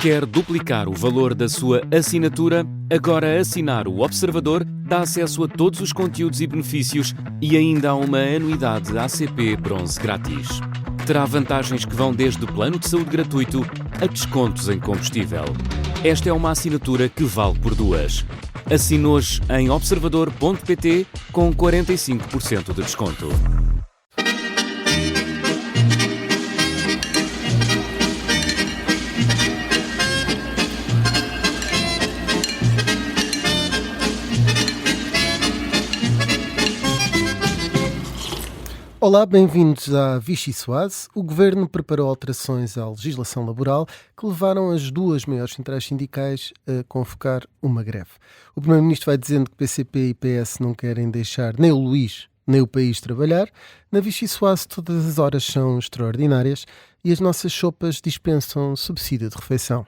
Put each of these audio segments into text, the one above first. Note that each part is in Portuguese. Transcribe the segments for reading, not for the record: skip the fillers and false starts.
Quer duplicar o valor da sua assinatura? Agora assinar o Observador dá acesso a todos os conteúdos e benefícios e ainda há uma anuidade ACP Bronze grátis. Terá vantagens que vão desde plano de saúde gratuito a descontos em combustível. Esta é uma assinatura que vale por duas. Assine hoje em observador.pt com 45% de desconto. Olá, bem-vindos à Vichy Soase. O Governo preparou alterações à legislação laboral que levaram as duas maiores centrais sindicais a convocar uma greve. O Primeiro-Ministro vai dizendo que PCP e PS não querem deixar nem o Luís nem o país trabalhar. Na Vichy Soase todas as horas são extraordinárias e as nossas sopas dispensam subsídio de refeição.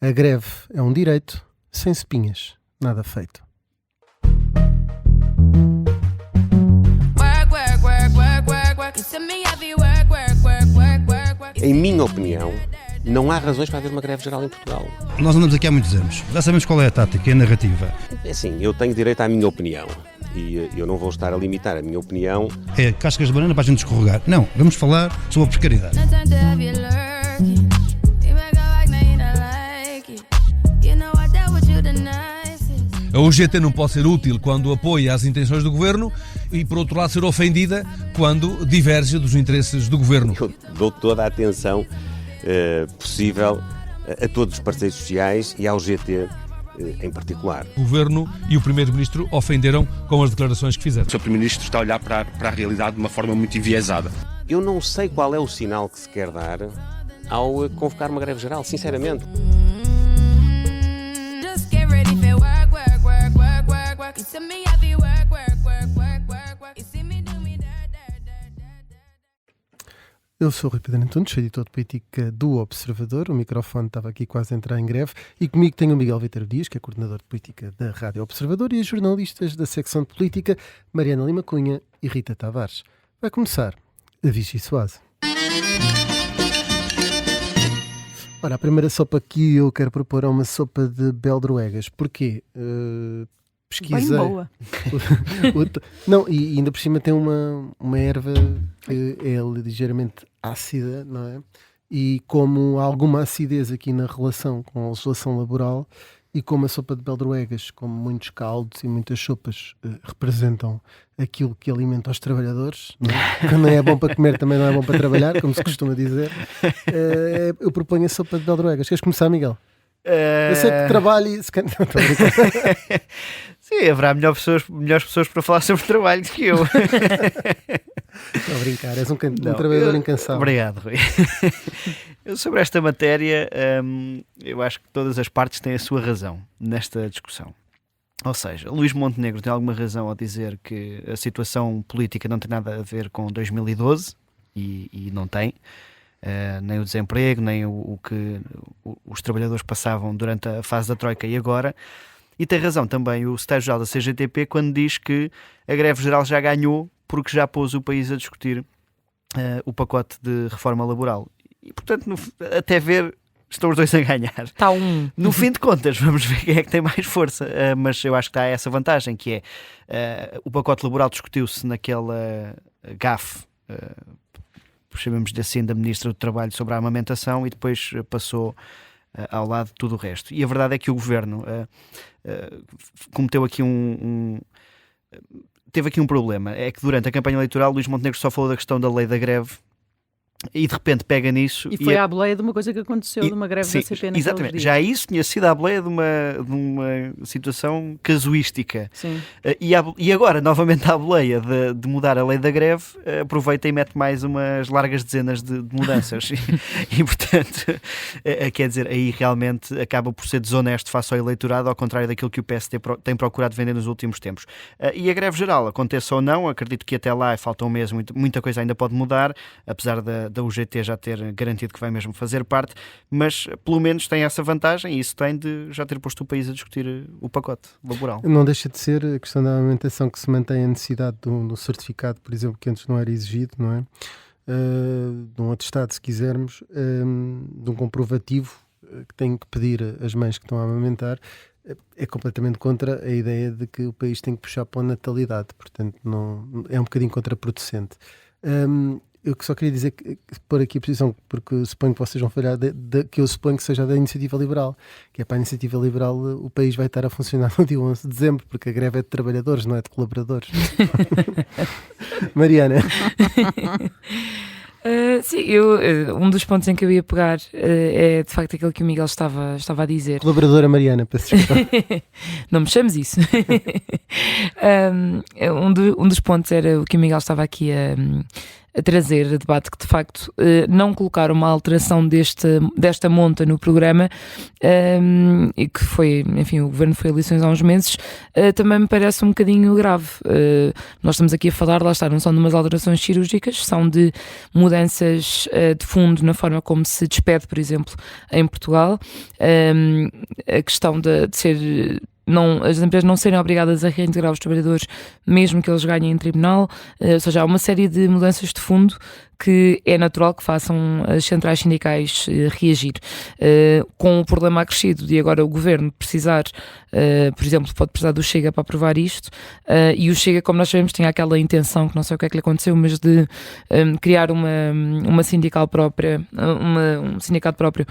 A greve é um direito, sem espinhas, nada feito. Em minha opinião, não há razões para haver uma greve geral em Portugal. Nós andamos aqui há muitos anos, já sabemos qual é a tática e a narrativa. É assim, eu tenho direito à minha opinião e eu não vou estar a limitar a minha opinião. É cascas de banana para a gente escorregar. Não, vamos falar sobre a precariedade. A UGT não pode ser útil quando apoia as intenções do Governo e, por outro lado, ser ofendida quando diverge dos interesses do Governo. Eu dou toda a atenção possível a todos os parceiros sociais e à UGT em particular. O Governo e o Primeiro-Ministro ofenderam com as declarações que fizeram. O Sr. Primeiro-Ministro está a olhar para a realidade de uma forma muito enviesada. Eu não sei qual é o sinal que se quer dar ao convocar uma greve geral, sinceramente. Eu sou o Rui Pedro Antunes, sou editor de política do Observador. O microfone estava aqui quase a entrar em greve. E comigo tenho o Miguel Vítor Dias, que é coordenador de política da Rádio Observador, e as jornalistas da secção de política, Mariana Lima Cunha e Rita Tavares. Vai começar a Vichy Soase. Ora, a primeira sopa que eu quero propor é uma sopa de beldroegas. Porquê? Pesquisei. Bem boa. Não, e ainda por cima tem uma erva que é ligeiramente ácida, não é? E como há alguma acidez aqui na relação com a legislação laboral e como a sopa de beldroegas, como muitos caldos e muitas sopas representam aquilo que alimenta os trabalhadores, não é? Quando não é bom para comer também não é bom para trabalhar, como se costuma dizer, eu proponho a sopa de beldroegas. Queres começar, Miguel? Eu sei que trabalho e... Sim, haverá melhores pessoas para falar sobre trabalho do que eu. Estou a brincar, és um trabalhador incansável. Obrigado, Rui. Sobre esta matéria, eu acho que todas as partes têm a sua razão nesta discussão. Ou seja, Luís Montenegro tem alguma razão ao dizer que a situação política não tem nada a ver com 2012, e não tem. Nem o desemprego, nem o que os trabalhadores passavam durante a fase da Troika e agora. E tem razão também o secretário-geral da CGTP quando diz que a greve geral já ganhou porque já pôs o país a discutir o pacote de reforma laboral. E, portanto, até ver, estão os dois a ganhar. Está um. No fim de contas, vamos ver quem é que tem mais força. Mas eu acho que há essa vantagem, que é o pacote laboral discutiu-se naquela GAF, chamemos-lhe assim, da Ministra do Trabalho sobre a amamentação e depois passou ao lado de tudo o resto. E a verdade é que o Governo cometeu aqui teve aqui um problema. É que durante a campanha eleitoral Luís Montenegro só falou da questão da lei da greve e de repente pega nisso. E foi à boleia de uma coisa que aconteceu, de uma greve da CP naquele exatamente. dia. Já isso tinha sido à boleia de uma situação casuística. Sim. E agora, novamente à boleia de mudar a lei da greve, aproveita e mete mais umas largas dezenas de mudanças. e, portanto, quer dizer, aí realmente acaba por ser desonesto face ao eleitorado, ao contrário daquilo que o PSD tem procurado vender nos últimos tempos. E a greve geral, aconteça ou não, acredito que até lá falta um mês, muita coisa ainda pode mudar, apesar da UGT já ter garantido que vai mesmo fazer parte, mas pelo menos tem essa vantagem e isso tem de já ter posto o país a discutir o pacote laboral. Não deixa de ser a questão da amamentação que se mantém a necessidade do certificado, por exemplo, que antes não era exigido, não é? De um atestado, se quisermos, de um comprovativo que têm que pedir às mães que estão a amamentar é completamente contra a ideia de que o país tem que puxar para a natalidade, portanto não, é um bocadinho contraproducente. Eu só queria dizer que pôr aqui a posição, porque suponho que vocês vão falhar, que eu suponho que seja da Iniciativa Liberal, que é para a Iniciativa Liberal o país vai estar a funcionar no dia 11 de dezembro, porque a greve é de trabalhadores, não é de colaboradores. Mariana. Sim, um dos pontos em que eu ia pegar é de facto aquilo que o Miguel estava a dizer. Colaboradora Mariana, peço desculpa. Não me chames isso. Um dos pontos era o que o Miguel estava aqui a trazer a debate, que de facto não colocar uma alteração desta monta no programa, e que foi, enfim, o Governo foi a eleições há uns meses, também me parece um bocadinho grave. Nós estamos aqui a falar, lá está, não são de umas alterações cirúrgicas, são de mudanças de fundo na forma como se despede, por exemplo, em Portugal. A questão de ser... as empresas não serem obrigadas a reintegrar os trabalhadores mesmo que eles ganhem em tribunal, ou seja, há uma série de mudanças de fundo que é natural que façam as centrais sindicais reagir. Com o problema acrescido de agora o Governo precisar, por exemplo, pode precisar do Chega para aprovar isto, e o Chega, como nós sabemos, tinha aquela intenção, que não sei o que é que lhe aconteceu, mas de criar uma sindical própria, um sindicato próprio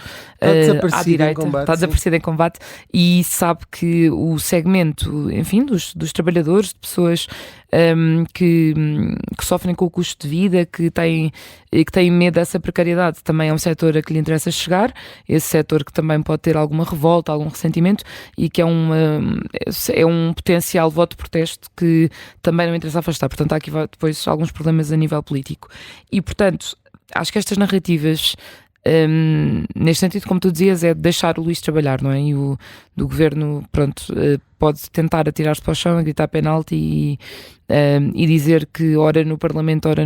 à direita. Está desaparecido em combate, e sabe que o segmento, enfim, dos trabalhadores, de pessoas que sofrem com o custo de vida, que têm medo dessa precariedade, também é um setor a que lhe interessa chegar, esse setor que também pode ter alguma revolta, algum ressentimento, e que é um potencial voto de protesto que também não interessa afastar. Portanto, há aqui depois alguns problemas a nível político. E, portanto, acho que estas narrativas, neste sentido, como tu dizias, é deixar o Luís trabalhar, não é? E o Governo, pronto, pode tentar atirar-se para o chão, gritar penalti e dizer que ora no Parlamento, ora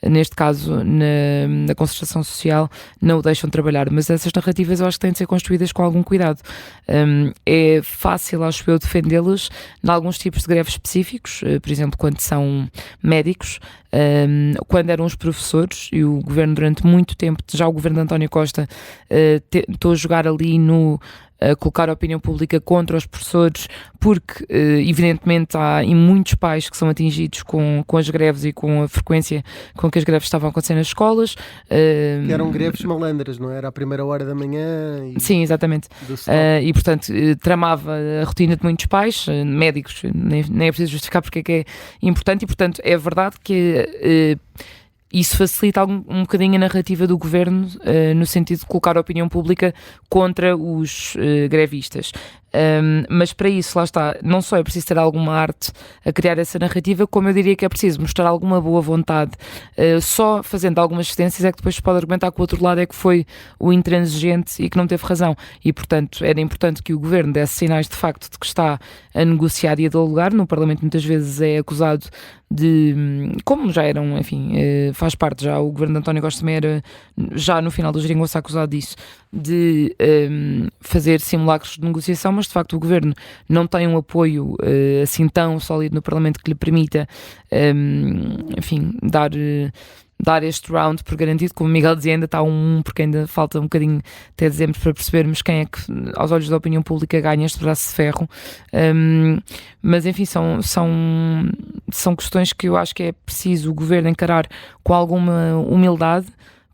neste caso na concertação social, não o deixam trabalhar. Mas essas narrativas eu acho que têm de ser construídas com algum cuidado. É fácil, acho eu, defendê-las em alguns tipos de greves específicos, por exemplo, quando são médicos, quando eram os professores, e o Governo durante muito tempo, já o Governo de António Costa, tentou jogar ali a colocar a opinião pública contra os professores, porque evidentemente há muitos pais que são atingidos com as greves e com a frequência com que as greves estavam a acontecer nas escolas. Que eram greves malandras, não era? À primeira hora da manhã. Sim, exatamente. E portanto tramava a rotina de muitos pais, médicos, nem é preciso justificar porque é que é importante, e portanto é verdade que isso facilita um bocadinho a narrativa do Governo, no sentido de colocar a opinião pública contra os grevistas. Mas para isso, lá está, não só é preciso ter alguma arte a criar essa narrativa, como eu diria que é preciso mostrar alguma boa vontade. Só fazendo algumas cedências é que depois se pode argumentar que o outro lado é que foi o intransigente e que não teve razão. E, portanto, era importante que o Governo desse sinais de facto de que está a negociar e a dialogar. No Parlamento muitas vezes é acusado de, como já eram, enfim, faz parte, já o Governo de António Costa também era, já no final do geringonça, acusado disso, de fazer simulacros de negociação, mas de facto o Governo não tem um apoio assim tão sólido no Parlamento que lhe permita, enfim, dar este round por garantido. Como o Miguel dizia, ainda está porque ainda falta um bocadinho até dezembro para percebermos quem é que, aos olhos da opinião pública, ganha este braço de ferro. Mas enfim, são questões que eu acho que é preciso o Governo encarar com alguma humildade,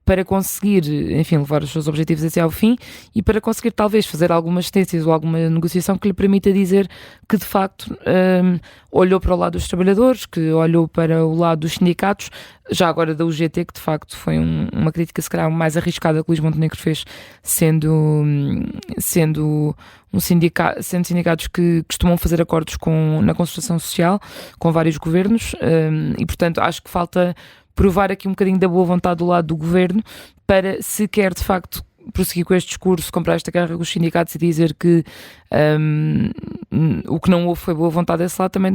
para conseguir, enfim, levar os seus objetivos até ao fim, e para conseguir talvez fazer algumas cedências ou alguma negociação que lhe permita dizer que de facto olhou para o lado dos trabalhadores, que olhou para o lado dos sindicatos, já agora da UGT, que de facto foi uma crítica se calhar mais arriscada que Luís Montenegro fez, sendo sindicatos que costumam fazer acordos na concertação social com vários governos, e portanto acho que falta provar aqui um bocadinho da boa vontade do lado do Governo, para, se quer de facto prosseguir com este discurso, comprar esta guerra com os sindicatos e dizer que o que não houve foi boa vontade desse lado, também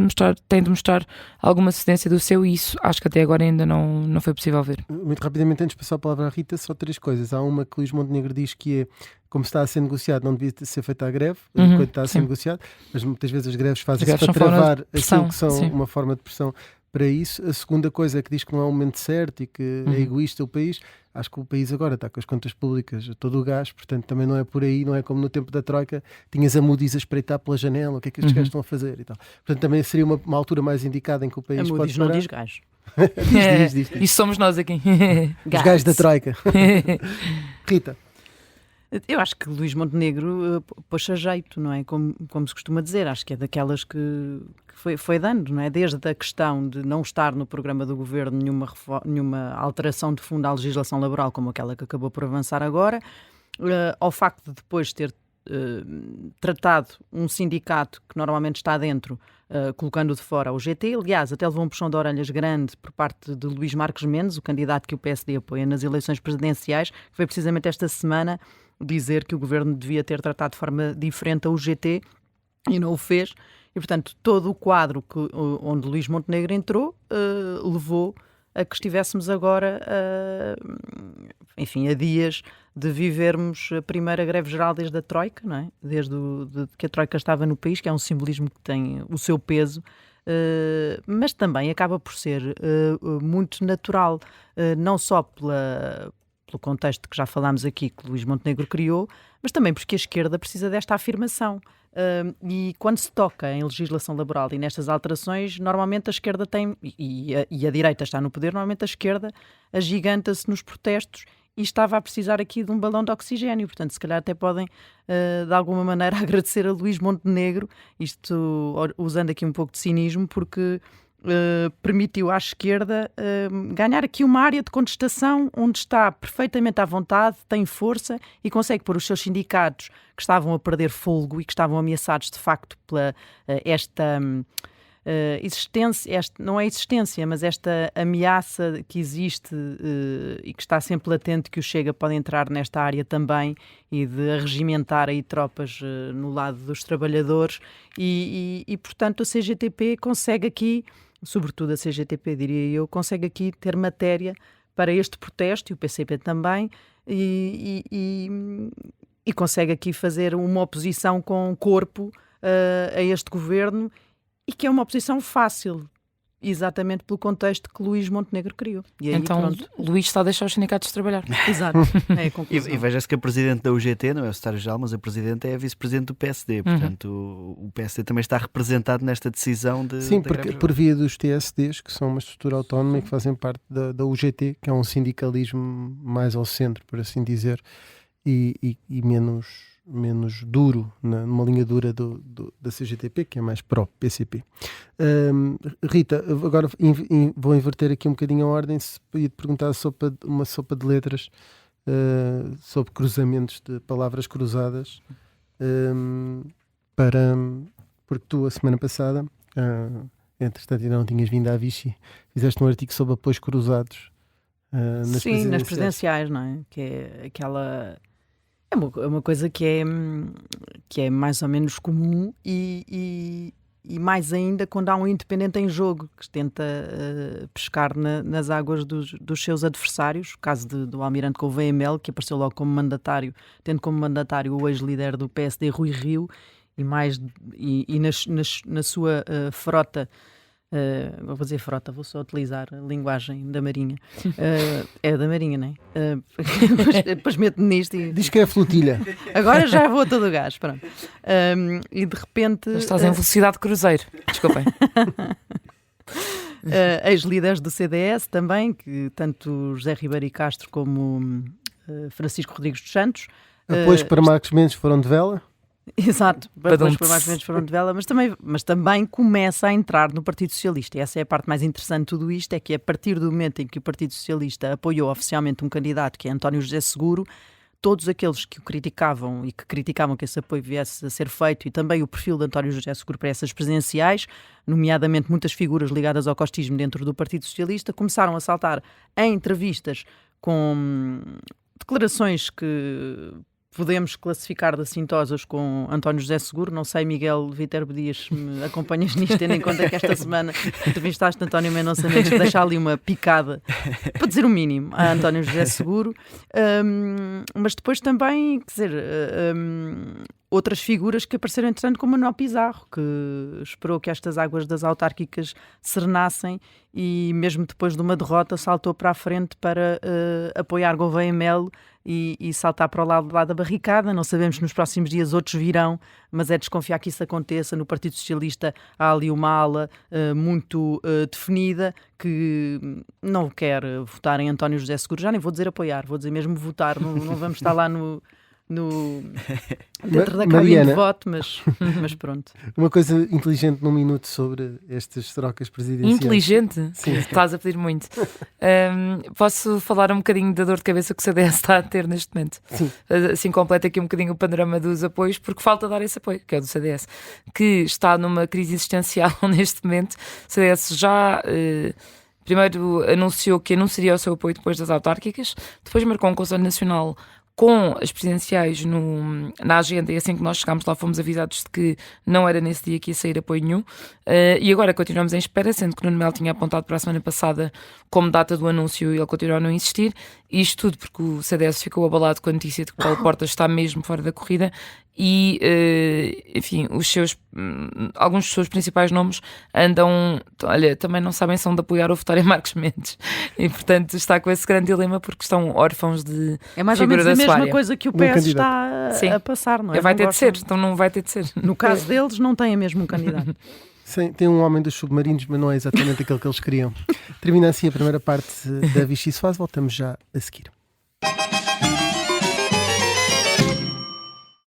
tem de mostrar alguma cedência do seu, e isso acho que até agora ainda não foi possível ver. Muito rapidamente, antes de passar a palavra à Rita, só 3 coisas. Há uma que Luís Montenegro diz que é, como está a ser negociado, não devia ser feita a greve, enquanto está a ser negociado, mas muitas vezes as greves fazem-se para travar aquilo que são uma forma de pressão para isso. A segunda coisa é que diz que não é o momento certo e que é egoísta o país. Acho que o país agora está com as contas públicas a todo o gás, portanto também não é por aí, não é como no tempo da Troika, tinhas a Moody's a espreitar pela janela, o que é que estes gajos estão a fazer e tal. Portanto também seria uma altura mais indicada em que o país A pode Moody's parar. não diz gás. diz. Isso somos nós aqui. Os gajos da Troika. Rita. Eu acho que Luís Montenegro pôs a jeito, não é? Como se costuma dizer, acho que é daquelas que foi dando, não é? Desde a questão de não estar no programa do governo nenhuma alteração de fundo à legislação laboral, como aquela que acabou por avançar agora, ao facto de depois ter tratado um sindicato que normalmente está dentro, colocando de fora o GT. Aliás, até levou um puxão de orelhas grande por parte de Luís Marques Mendes, o candidato que o PSD apoia nas eleições presidenciais, que foi precisamente esta semana dizer que o governo devia ter tratado de forma diferente a UGT e não o fez. E, portanto, todo o quadro onde Luís Montenegro entrou levou a que estivéssemos agora, enfim, a dias de vivermos a primeira greve geral desde a Troika, não é? Desde que a Troika estava no país, que é um simbolismo que tem o seu peso, mas também acaba por ser muito natural, não só pelo contexto que já falámos aqui, que Luís Montenegro criou, mas também porque a esquerda precisa desta afirmação. E quando se toca em legislação laboral e nestas alterações, normalmente a esquerda tem, e a direita está no poder, normalmente a esquerda agiganta-se nos protestos e estava a precisar aqui de um balão de oxigénio. Portanto, se calhar até podem, de alguma maneira, agradecer a Luís Montenegro, isto usando aqui um pouco de cinismo, porque permitiu à esquerda ganhar aqui uma área de contestação onde está perfeitamente à vontade, tem força e consegue pôr os seus sindicatos que estavam a perder fôlego e que estavam ameaçados de facto pela esta existência, não é existência, mas esta ameaça que existe e que está sempre latente, que o Chega pode entrar nesta área também e de arregimentar aí tropas no lado dos trabalhadores e portanto a CGTP consegue aqui, sobretudo a CGTP, diria eu, consegue aqui ter matéria para este protesto, e o PCP também, e consegue aqui fazer uma oposição com corpo a este governo, e que é uma oposição fácil, exatamente pelo contexto que Luís Montenegro criou. E aí, então, pronto. Luís está a deixar os sindicatos trabalhar. Exato, é a conclusão. E veja-se que a presidente da UGT não é o secretário-geral, mas a presidente é a vice-presidente do PSD. Portanto, o PSD também está representado nesta decisão de... Sim, porque por via dos TSDs, que são uma estrutura autónoma e que fazem parte da UGT, que é um sindicalismo mais ao centro, por assim dizer, e menos duro, numa linha dura da CGTP, que é mais pró-PCP. Rita, agora vou inverter aqui um bocadinho a ordem, se ia te perguntar uma sopa de letras sobre cruzamentos de palavras cruzadas, porque tu, a semana passada, entretanto ainda não tinhas vindo à Vichy, fizeste um artigo sobre apoios cruzados nas presidenciais, não é? Que é aquela... É uma coisa que é mais ou menos comum e mais ainda quando há um independente em jogo que tenta pescar nas águas dos seus adversários. O caso do Almirante Gouveia Melo, que apareceu logo como mandatário, tendo como mandatário o ex-líder do PSD, Rui Rio, e na sua frota... vou dizer frota, vou só utilizar a linguagem da Marinha. É da Marinha, não é? Depois meto-me nisto e... Diz que é flotilha. Agora já vou a todo o gás, pronto. E de repente... Estás em velocidade de cruzeiro, desculpem. Ex-líderes do CDS também, que tanto José Ribeiro e Castro como Francisco Rodrigues dos Santos... Apoios para Marcos Mendes foram de vela? Exato, depois por mais ou menos foram de vela, mas também começa a entrar no Partido Socialista, e essa é a parte mais interessante de tudo isto, é que a partir do momento em que o Partido Socialista apoiou oficialmente um candidato, que é António José Seguro, todos aqueles que o criticavam e que criticavam que esse apoio viesse a ser feito, e também o perfil de António José Seguro para essas presidenciais, nomeadamente muitas figuras ligadas ao costismo dentro do Partido Socialista, começaram a saltar em entrevistas com declarações que podemos classificar de assintosas com António José Seguro. Não sei, Miguel Viterbo Dias, se me acompanhas nisto, tendo em conta que esta semana entrevistaste António Mendonça Mendes, deixa ali uma picada, para dizer o mínimo, a António José Seguro. Mas depois também, quer dizer, outras figuras que apareceram entretanto, como Manuel Pizarro, que esperou que estas águas das autárquicas serenassem e mesmo depois de uma derrota saltou para a frente para apoiar Gouveia Melo e saltar para o lado da barricada. Não sabemos se nos próximos dias outros virão, mas é desconfiar que isso aconteça. No Partido Socialista há ali uma ala muito definida que não quer votar em António José Seguro. Já nem vou dizer apoiar, vou dizer mesmo votar. Não vamos estar lá dentro da cabine de voto, mas pronto. Uma coisa inteligente num minuto sobre estas trocas presidenciais. Inteligente? Sim. Estás a pedir muito. Posso falar um bocadinho da dor de cabeça que o CDS está a ter neste momento? Sim. Assim, completa aqui um bocadinho o panorama dos apoios, porque falta dar esse apoio, que é o do CDS, que está numa crise existencial neste momento. O CDS já... primeiro anunciou que anunciaria o seu apoio depois das autárquicas, depois marcou um Conselho Nacional com as presidenciais na agenda, e assim que nós chegámos lá fomos avisados de que não era nesse dia que ia sair apoio nenhum, e agora continuamos em espera, sendo que Nuno Melo tinha apontado para a semana passada como data do anúncio e ele continua a não insistir. Isto tudo porque o CDS ficou abalado com a notícia de que Paulo Portas está mesmo fora da corrida e, enfim, alguns dos seus principais nomes andam, olha, também não sabem se são de apoiar ou votar em Marcos Mendes, e portanto está com esse grande dilema porque estão órfãos de é mais ou menos a mesma coisa que o PS está a passar, não é? Vai ter de ser, então não vai ter de ser. No caso deles não tem mesmo um candidato. Sim, tem um homem dos submarinos, mas não é exatamente aquele que eles queriam. Termina assim a primeira parte da Vichy Soase, voltamos já a seguir.